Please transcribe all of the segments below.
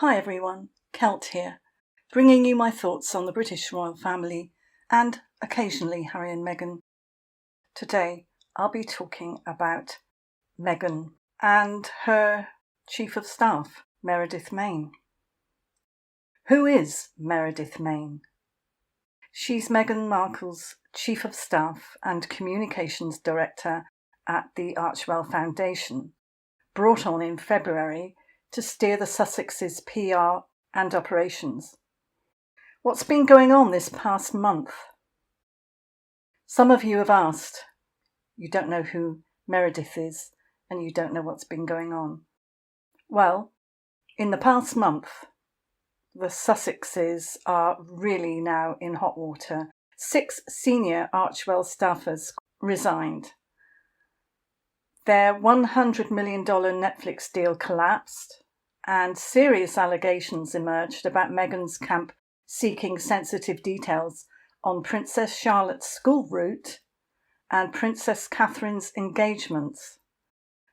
Hi everyone, Kelt here, bringing you my thoughts on the British royal family and occasionally Harry and Meghan. Today I'll be talking about Meghan and her Chief of Staff, Meredith Maine. Who is Meredith Maine? She's Meghan Markle's Chief of Staff and Communications Director at the Archewell Foundation, brought on in February to steer the Sussex's PR and operations. What's been going on this past month? Some of you have asked. You don't know who Meredith is and you don't know what's been going on. Well, in the past month, the Sussexes are really now in hot water. 6 senior Archewell staffers resigned. Their $100 million Netflix deal collapsed, and serious allegations emerged about Meghan's camp seeking sensitive details on Princess Charlotte's school route and Princess Catherine's engagements,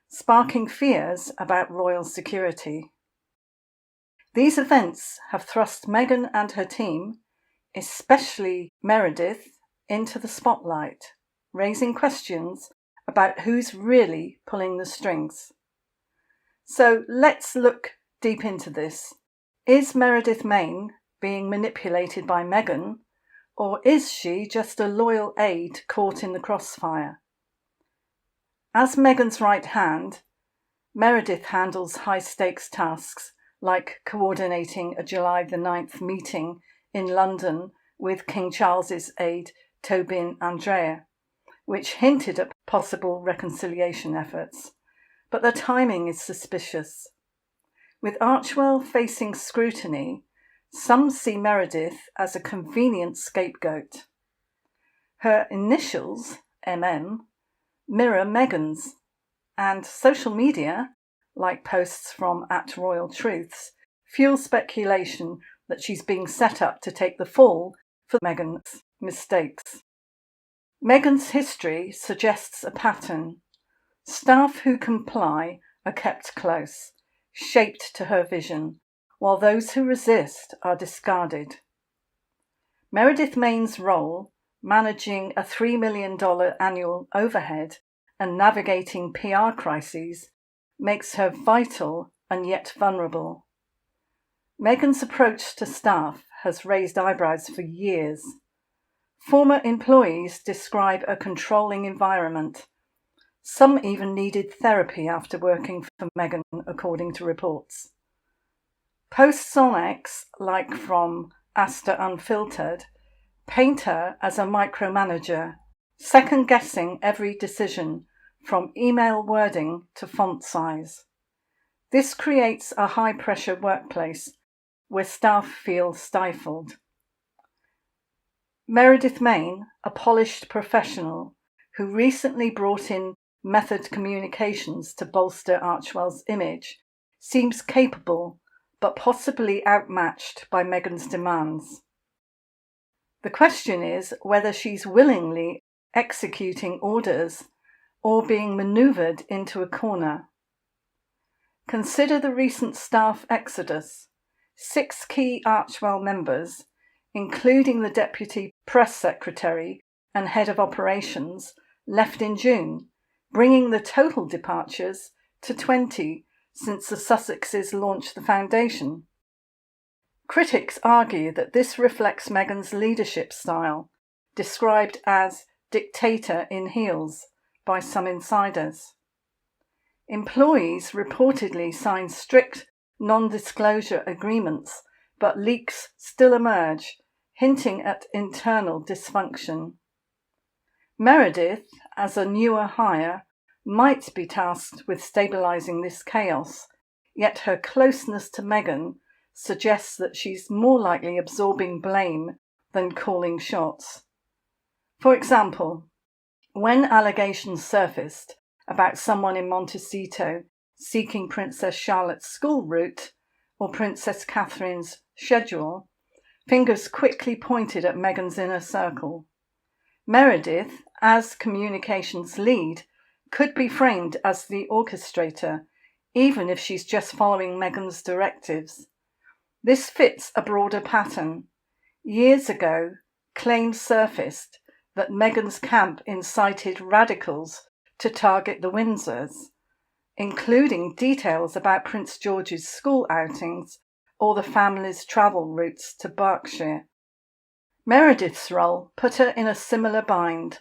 sparking fears about royal security. These events have thrust Meghan and her team, especially Meredith, into the spotlight, raising questions about who's really pulling the strings. So let's look deep into this. Is Meredith Maine being manipulated by Meghan, or is she just a loyal aide caught in the crossfire? As Meghan's right hand, Meredith handles high-stakes tasks like coordinating a July the 9th meeting in London with King Charles's aide Tobin Andrea, which hinted at possible reconciliation efforts, but the timing is suspicious. With Archewell facing scrutiny, some see Meredith as a convenient scapegoat. Her initials, MM, mirror Meghan's, and social media, like posts from @RoyalTruths, fuel speculation that she's being set up to take the fall for Meghan's mistakes. Meghan's history suggests a pattern. Staff who comply are kept close, shaped to her vision, while those who resist are discarded. Meredith Maine's role, managing a $3 million annual overhead and navigating PR crises, makes her vital and yet vulnerable. Meghan's approach to staff has raised eyebrows for years. Former employees describe a controlling environment. Some even needed therapy after working for Meghan, according to reports. Posts on X, like from Asta Unfiltered, paint her as a micromanager, second-guessing every decision, from email wording to font size. This creates a high-pressure workplace where staff feel stifled. Meredith Maine, a polished professional who recently brought in Method Communications to bolster Archewell's image, seems capable but possibly outmatched by Meghan's demands. The question is whether she's willingly executing orders or being manoeuvred into a corner. Consider the recent staff exodus. 6 key Archewell members, including the Deputy Press Secretary and Head of Operations, left in June, bringing the total departures to 20 since the Sussexes launched the foundation. Critics argue that this reflects Meghan's leadership style, described as dictator in heels by some insiders. Employees reportedly signed strict non-disclosure agreements, but leaks still emerge, hinting at internal dysfunction. Meredith, as a newer hire, might be tasked with stabilising this chaos, yet her closeness to Meghan suggests that she's more likely absorbing blame than calling shots. For example, when allegations surfaced about someone in Montecito seeking Princess Charlotte's school route or Princess Catherine's schedule, fingers quickly pointed at Meghan's inner circle. Meredith, as communications lead, could be framed as the orchestrator, even if she's just following Meghan's directives. This fits a broader pattern. Years ago, claims surfaced that Meghan's camp incited radicals to target the Windsors, including details about Prince George's school outings or the family's travel routes to Berkshire. Meredith's role put her in a similar bind,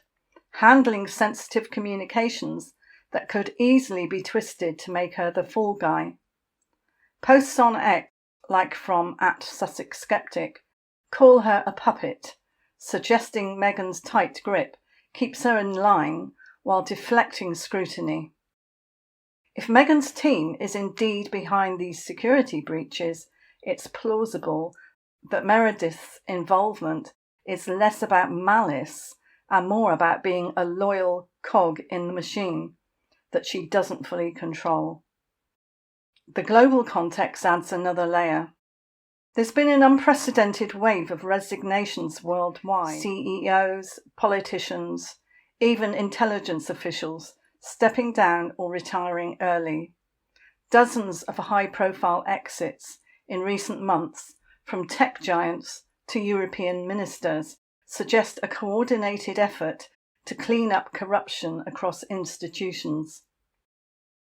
handling sensitive communications that could easily be twisted to make her the fall guy. Posts on X, like from @SussexSkeptic, call her a puppet, suggesting Meghan's tight grip keeps her in line while deflecting scrutiny. If Meghan's team is indeed behind these security breaches, it's plausible that Meredith's involvement is less about malice and more about being a loyal cog in the machine that she doesn't fully control. The global context adds another layer. There's been an unprecedented wave of resignations worldwide. CEOs, politicians, even intelligence officials stepping down or retiring early. Dozens of high-profile exits in recent months from tech giants to European ministers suggest a coordinated effort to clean up corruption across institutions.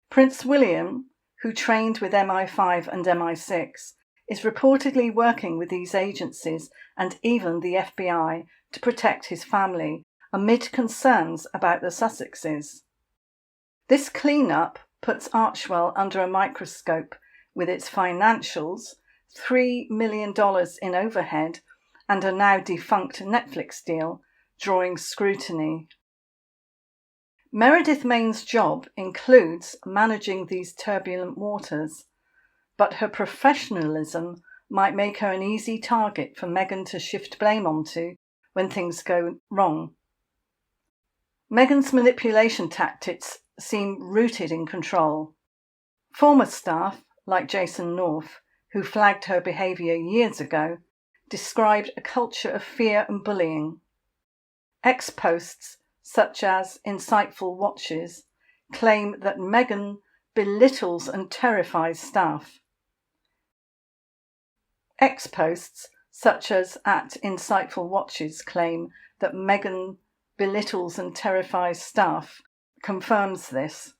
Prince William, who trained with MI5 and MI6, is reportedly working with these agencies and even the FBI to protect his family amid concerns about the Sussexes. This clean-up puts Archewell under a microscope with its financials, $3 million in overhead, and a now defunct Netflix deal drawing scrutiny. Meredith Maine's job includes managing these turbulent waters, but her professionalism might make her an easy target for Meghan to shift blame onto when things go wrong. Meghan's manipulation tactics seem rooted in control. Former staff, like Jason North, who flagged her behaviour years ago, described a culture of fear and bullying. Ex-posts, such as Insightful Watches, claim that Meghan belittles and terrifies staff. Ex-posts, such as @Insightful Watches, claim that Meghan belittles and terrifies staff, confirms this.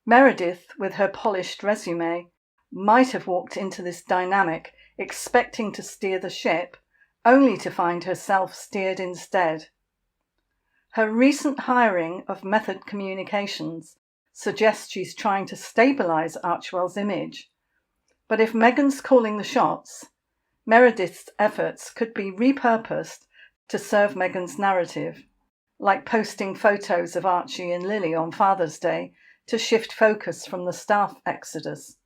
Meredith, with her polished resume, might have walked into this dynamic expecting to steer the ship, only to find herself steered instead. Her recent hiring of Method Communications suggests she's trying to stabilise Archewell's image. But if Meghan's calling the shots, Meredith's efforts could be repurposed to serve Meghan's narrative, like posting photos of Archie and Lily on Father's Day to shift focus from the staff exodus.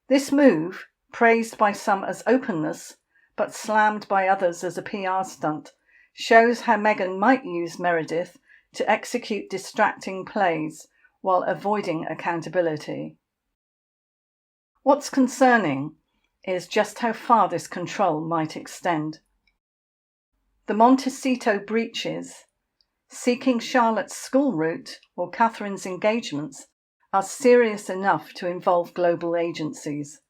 This move, praised by some as openness, but slammed by others as a PR stunt, shows how Meghan might use Meredith to execute distracting plays while avoiding accountability. What's concerning is just how far this control might extend. The Montecito breaches, seeking Charlotte's school route or Catherine's engagements, are serious enough to involve global agencies.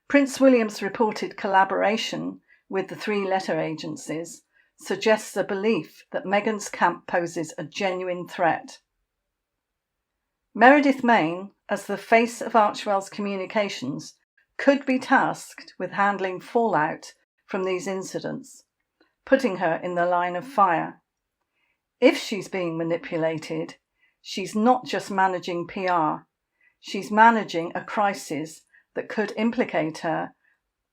Prince William's reported collaboration with the three letter agencies suggests a belief that Meghan's camp poses a genuine threat. Meredith Maine, as the face of Archewell's communications, could be tasked with handling fallout from these incidents, putting her in the line of fire. If she's being manipulated, she's not just managing PR, she's managing a crisis that could implicate her,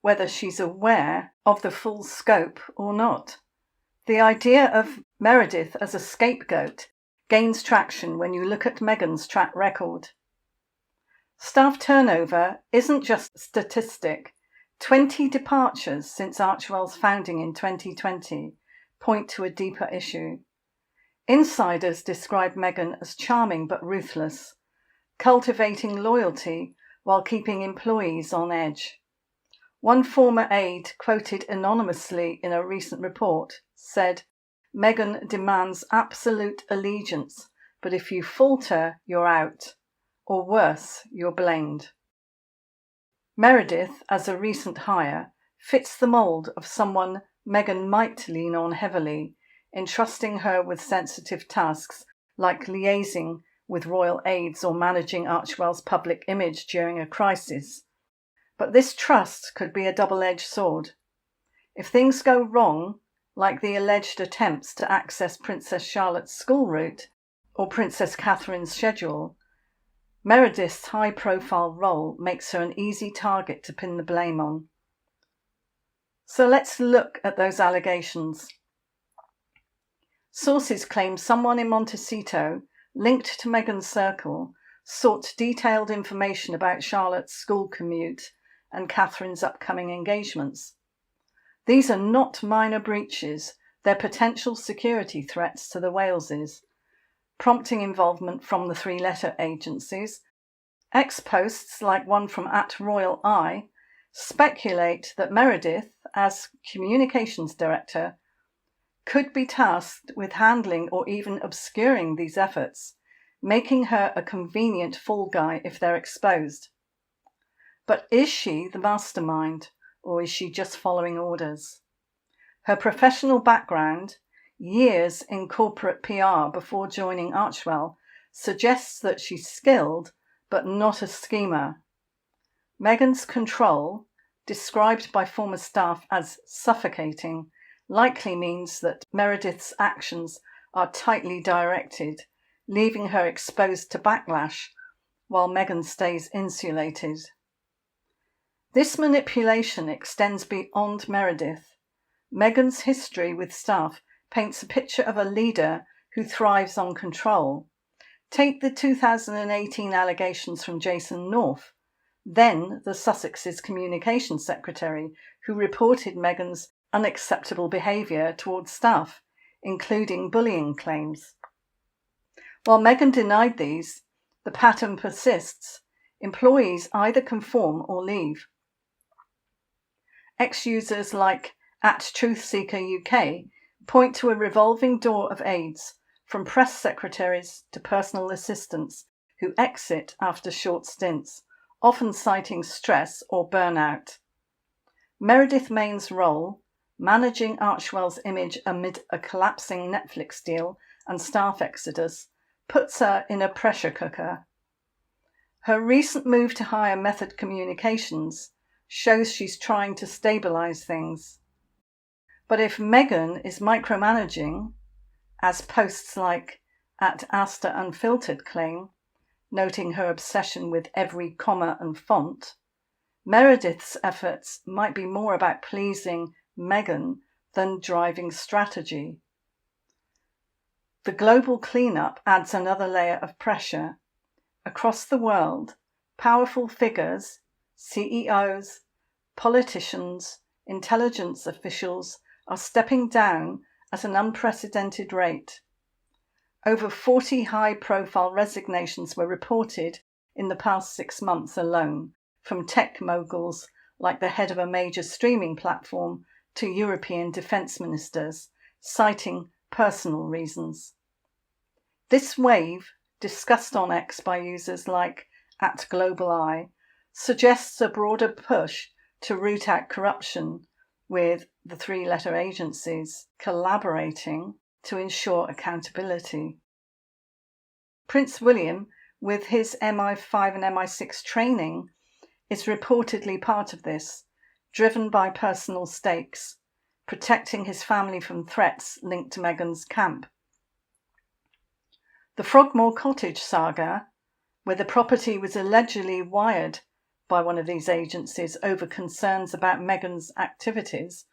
whether she's aware of the full scope or not. The idea of Meredith as a scapegoat gains traction when you look at Meghan's track record. Staff turnover isn't just a statistic. 20 departures since Archewell's founding in 2020 point to a deeper issue. Insiders describe Meghan as charming but ruthless, cultivating loyalty while keeping employees on edge. One former aide, quoted anonymously in a recent report, said, "Meghan demands absolute allegiance, but if you falter, you're out. Or worse, you're blamed." Meredith, as a recent hire, fits the mould of someone Meghan might lean on heavily, entrusting her with sensitive tasks like liaising with royal aides or managing Archewell's public image during a crisis. But this trust could be a double-edged sword. If things go wrong, like the alleged attempts to access Princess Charlotte's school route or Princess Catherine's schedule, Meredith's high-profile role makes her an easy target to pin the blame on. So let's look at those allegations. Sources claim someone in Montecito, linked to Meghan's circle, sought detailed information about Charlotte's school commute and Catherine's upcoming engagements. These are not minor breaches, they're potential security threats to the Waleses, prompting involvement from the three-letter agencies. Ex-posts, like one from @RoyalEye, speculate that Meredith, as communications director, could be tasked with handling or even obscuring these efforts, making her a convenient fall guy if they're exposed. But is she the mastermind, or is she just following orders? Her professional background, years in corporate PR before joining Archewell, suggests that she's skilled but not a schemer. Meghan's control, described by former staff as suffocating, likely means that Meredith's actions are tightly directed, leaving her exposed to backlash while Meghan stays insulated. This manipulation extends beyond Meredith. Meghan's history with staff paints a picture of a leader who thrives on control. Take the 2018 allegations from Jason North, then the Sussex's communications secretary, who reported Meghan's unacceptable behaviour towards staff, including bullying claims. While Meghan denied these, the pattern persists. Employees either conform or leave. Ex-users like @TruthSeekerUK point to a revolving door of aides, from press secretaries to personal assistants, who exit after short stints, often citing stress or burnout. Meredith Maine's role, managing Archewell's image amid a collapsing Netflix deal and staff exodus, puts her in a pressure cooker. Her recent move to hire Method Communications shows she's trying to stabilise things. But if Meghan is micromanaging, as posts like @AstaUnfiltered claim, noting her obsession with every comma and font, Meredith's efforts might be more about pleasing Meghan than driving strategy. The global cleanup adds another layer of pressure. Across the world, powerful figures, CEOs, politicians, intelligence officials are stepping down at an unprecedented rate. Over 40 high-profile resignations were reported in the past 6 months alone, from tech moguls like the head of a major streaming platform to European defence ministers, citing personal reasons. This wave, discussed on X by users like @GlobalEye, suggests a broader push to root out corruption, with the three-letter agencies collaborating to ensure accountability. Prince William, with his MI5 and MI6 training, is reportedly part of this, driven by personal stakes, protecting his family from threats linked to Meghan's camp. The Frogmore Cottage saga, where the property was allegedly wired by one of these agencies over concerns about Meghan's activities,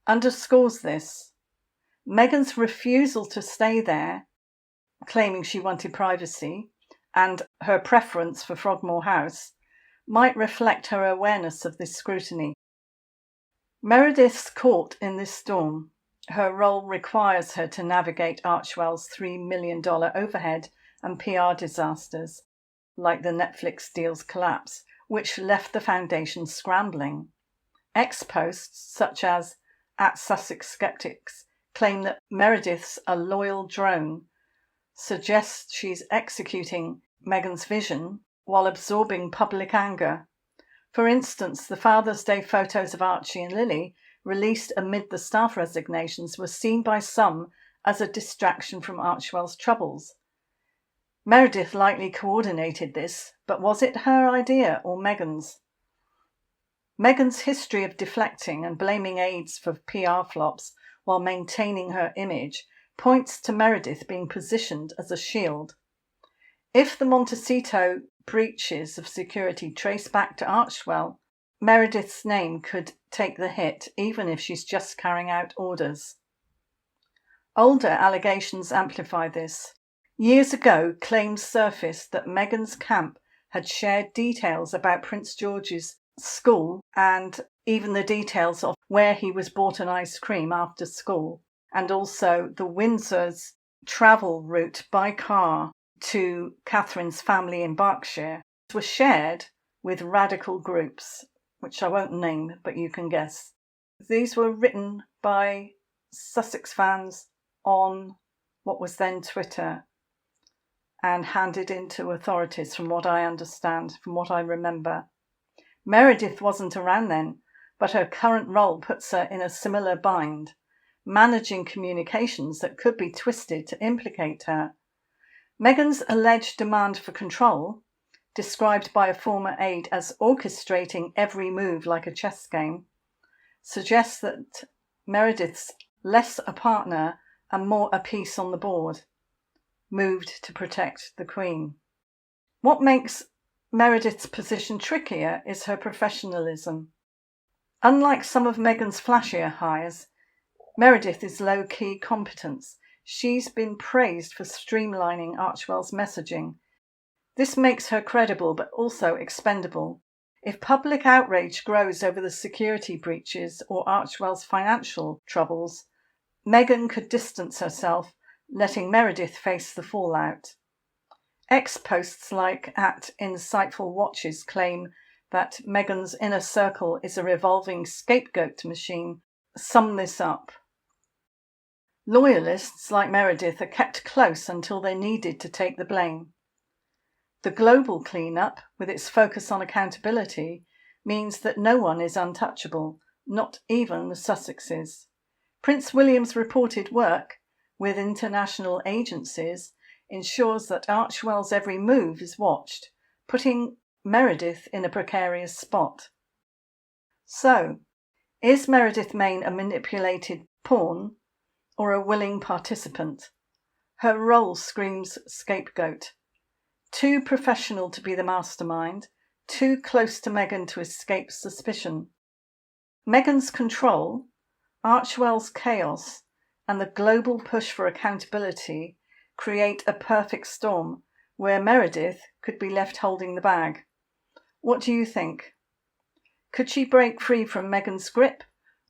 underscores this. Meghan's refusal to stay there, claiming she wanted privacy, and her preference for Frogmore House, might reflect her awareness of this scrutiny. Meredith's caught in this storm. Her role requires her to navigate Archewell's $3 million overhead and PR disasters, like the Netflix deal's collapse, which left the foundation scrambling. Ex-posts such as @Sussex Skeptics claim that Meredith's a loyal drone, suggests she's executing Meghan's vision while absorbing public anger. For instance, the Father's Day photos of Archie and Lily, released amid the staff resignations, were seen by some as a distraction from Archewell's troubles. Meredith likely coordinated this, but was it her idea or Meghan's? Meghan's history of deflecting and blaming aides for PR flops while maintaining her image points to Meredith being positioned as a shield. If the Montecito breaches of security trace back to Archewell, Meredith's name could take the hit, even if she's just carrying out orders. Older allegations amplify this. Years ago, claims surfaced that Meghan's camp had shared details about Prince George's school and even the details of where he was bought an ice cream after school, and also the Windsor's travel route by car to Catherine's family in Berkshire was shared with radical groups, which I won't name, but you can guess. These were written by Sussex fans on what was then Twitter and handed in to authorities, from what I understand, from what I remember. Meredith wasn't around then, but her current role puts her in a similar bind, managing communications that could be twisted to implicate her. Meghan's alleged demand for control, described by a former aide as orchestrating every move like a chess game, suggests that Meredith's less a partner and more a piece on the board, moved to protect the Queen. What makes Meredith's position trickier is her professionalism. Unlike some of Meghan's flashier hires, Meredith is low-key competence. She's been praised for streamlining Archewell's messaging. This makes her credible but also expendable. If public outrage grows over the security breaches or Archewell's financial troubles, Meghan could distance herself, letting Meredith face the fallout. Ex-posts like @InsightfulWatches claim that Meghan's inner circle is a revolving scapegoat machine. Sum this up. Loyalists like Meredith are kept close until they're needed to take the blame. The global clean-up, with its focus on accountability, means that no one is untouchable, not even the Sussexes. Prince William's reported work with international agencies ensures that Archewell's every move is watched, putting Meredith in a precarious spot. So, is Meredith Maine a manipulated pawn or a willing participant? Her role screams scapegoat. Too professional to be the mastermind, too close to Meghan to escape suspicion. Meghan's control, Archewell's chaos, and the global push for accountability create a perfect storm where Meredith could be left holding the bag. What do you think? Could she break free from Meghan's grip,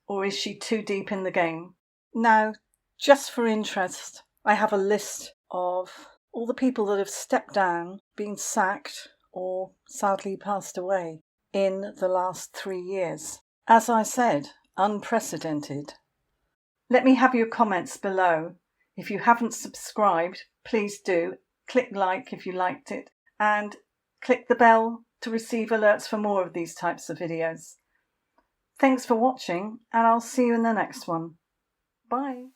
or is she too deep in the game? Now, just for interest, I have a list of all the people that have stepped down, been sacked, or sadly passed away in the last 3 years. As I said, unprecedented. Let me have your comments below. If you haven't subscribed, please do. Click like if you liked it, and click the bell to receive alerts for more of these types of videos. Thanks for watching, and I'll see you in the next one. Bye.